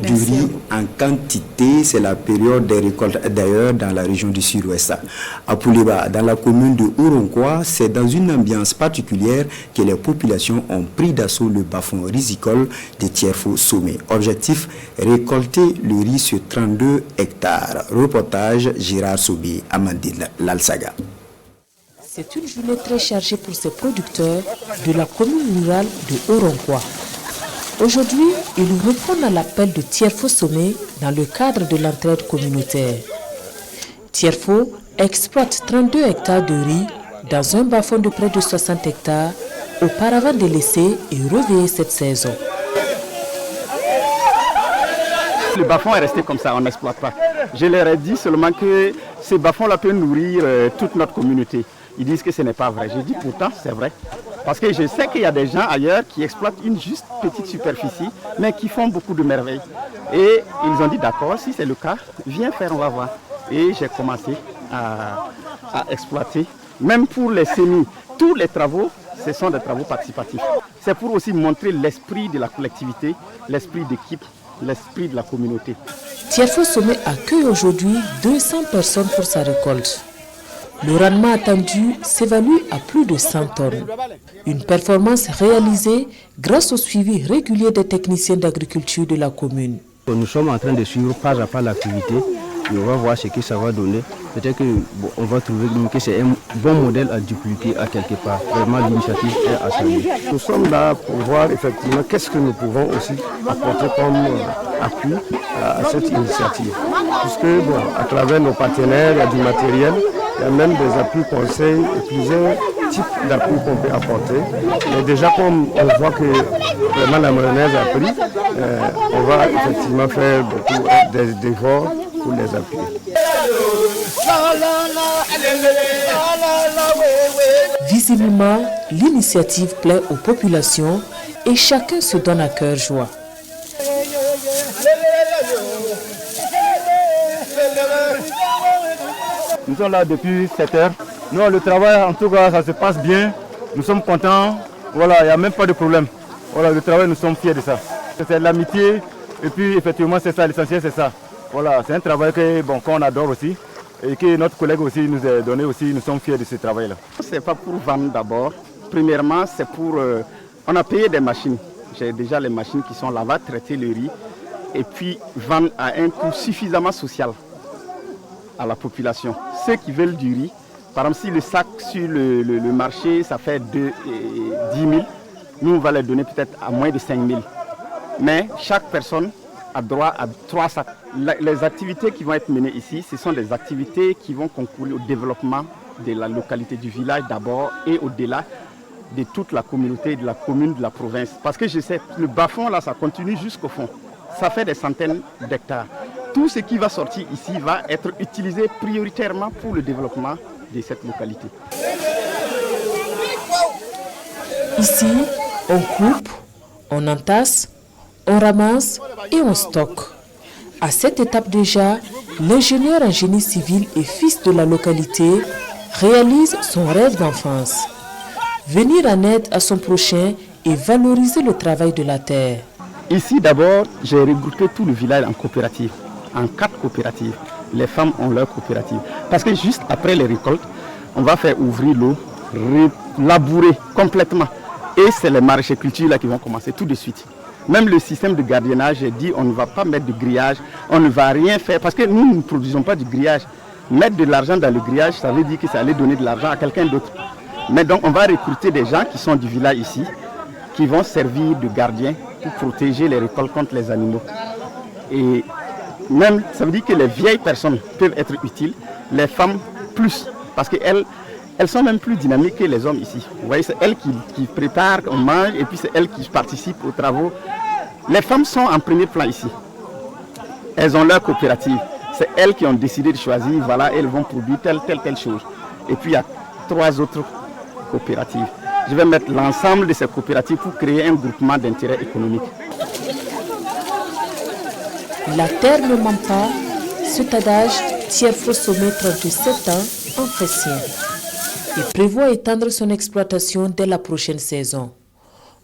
Du riz en quantité, c'est la période des récoltes d'ailleurs dans la région du Sud-Ouest. À Pouléba, dans la commune de Ouronkwa, c'est dans une ambiance particulière que les populations ont pris d'assaut le bas-fond risicole de Tierfo Sommet. Objectif, récolter le riz sur 32 hectares. Reportage Gérard Sobé, Amandine Lalsaga. C'est une journée très chargée pour ces producteurs de la commune rurale de Ouronkwa. Aujourd'hui, ils répondent à l'appel de Tierfo Sommet dans le cadre de l'entraide communautaire. Tierfo exploite 32 hectares de riz dans un bas-fond de près de 60 hectares, auparavant délaissé et reveillé cette saison. Le bas-fond est resté comme ça, on n'exploite pas. Je leur ai dit seulement que ce bas-fond-là peut nourrir toute notre communauté. Ils disent que ce n'est pas vrai. J'ai dit pourtant c'est vrai. Parce que je sais qu'il y a des gens ailleurs qui exploitent une juste petite superficie, mais qui font beaucoup de merveilles. Et ils ont dit d'accord, si c'est le cas, viens faire, on va voir. Et j'ai commencé à exploiter, même pour les semis. Tous les travaux, ce sont des travaux participatifs. C'est pour aussi montrer l'esprit de la collectivité, l'esprit d'équipe, l'esprit de la communauté. Tierfo Sommet accueille aujourd'hui 200 personnes pour sa récolte. Le rendement attendu s'évalue à plus de 100 tonnes. Une performance réalisée grâce au suivi régulier des techniciens d'agriculture de la commune. Nous sommes en train de suivre pas à pas l'activité et on va voir ce que ça va donner. Peut-être qu'on va trouver que c'est un bon modèle à dupliquer à quelque part. Vraiment, l'initiative est à saluer. Nous sommes là pour voir effectivement qu'est-ce que nous pouvons aussi apporter comme appui à cette initiative. Puisque à travers nos partenaires, il y a du matériel. Il y a même des appuis conseils et plusieurs types d'appuis qu'on peut apporter. Mais déjà, comme on voit que vraiment la mayonnaise a pris, on va effectivement faire beaucoup d'efforts pour les appuyer. Visiblement, l'initiative plaît aux populations et chacun se donne à cœur joie. Nous sommes là depuis 7 heures. Nous, le travail, en tout cas, ça se passe bien. Nous sommes contents. Voilà, il n'y a même pas de problème. Voilà, le travail, nous sommes fiers de ça. C'est l'amitié. Et puis, effectivement, c'est ça, l'essentiel, c'est ça. Voilà, c'est un travail qu'on adore aussi. Et que notre collègue aussi nous a donné aussi. Nous sommes fiers de ce travail-là. Ce n'est pas pour vendre d'abord. Premièrement, c'est pour... on a payé des machines. J'ai déjà les machines qui sont là-bas, traiter le riz. Et puis, vendre à un coût suffisamment social à la population. Ceux qui veulent du riz, par exemple si le sac sur le marché ça fait 10 000, nous on va les donner peut-être à moins de 5 000. Mais chaque personne a droit à 3 sacs. Les activités qui vont être menées ici, ce sont des activités qui vont concourir au développement de la localité du village d'abord et au-delà de toute la communauté, de la commune, de la province. Parce que je sais, le bas-fond là, ça continue jusqu'au fond. Ça fait des centaines d'hectares. Tout ce qui va sortir ici va être utilisé prioritairement pour le développement de cette localité. Ici, on coupe, on entasse, on ramasse et on stocke. À cette étape déjà, l'ingénieur en génie civil et fils de la localité réalise son rêve d'enfance. Venir en aide à son prochain et valoriser le travail de la terre. Ici d'abord, j'ai regroupé tout le village en coopératives. En 4 coopératives. Les femmes ont leur coopérative. Parce que juste après les récoltes, on va faire ouvrir l'eau, labourer complètement. Et c'est les maraîchers-cultures là qui vont commencer tout de suite. Même le système de gardiennage, j'ai dit on ne va pas mettre de grillage, on ne va rien faire. Parce que nous ne produisons pas du grillage. Mettre de l'argent dans le grillage, ça veut dire que ça allait donner de l'argent à quelqu'un d'autre. Mais donc on va recruter des gens qui sont du village ici, qui vont servir de gardiens pour protéger les récoltes contre les animaux. Et même, ça veut dire que les vieilles personnes peuvent être utiles, les femmes plus, parce qu'elles sont même plus dynamiques que les hommes ici. Vous voyez, c'est elles qui préparent, on mange, et puis c'est elles qui participent aux travaux. Les femmes sont en premier plan ici. Elles ont leur coopérative. C'est elles qui ont décidé de choisir, voilà, elles vont produire telle chose. Et puis il y a 3 autres coopératives. Je vais mettre l'ensemble de ces coopératives pour créer un groupement d'intérêt économique. La terre ne ment pas, cet adage Tierfo Sommet 37 ans en fait sien et prévoit étendre son exploitation dès la prochaine saison.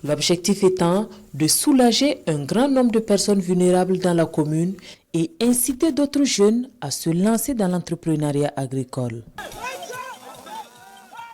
L'objectif étant de soulager un grand nombre de personnes vulnérables dans la commune et inciter d'autres jeunes à se lancer dans l'entrepreneuriat agricole.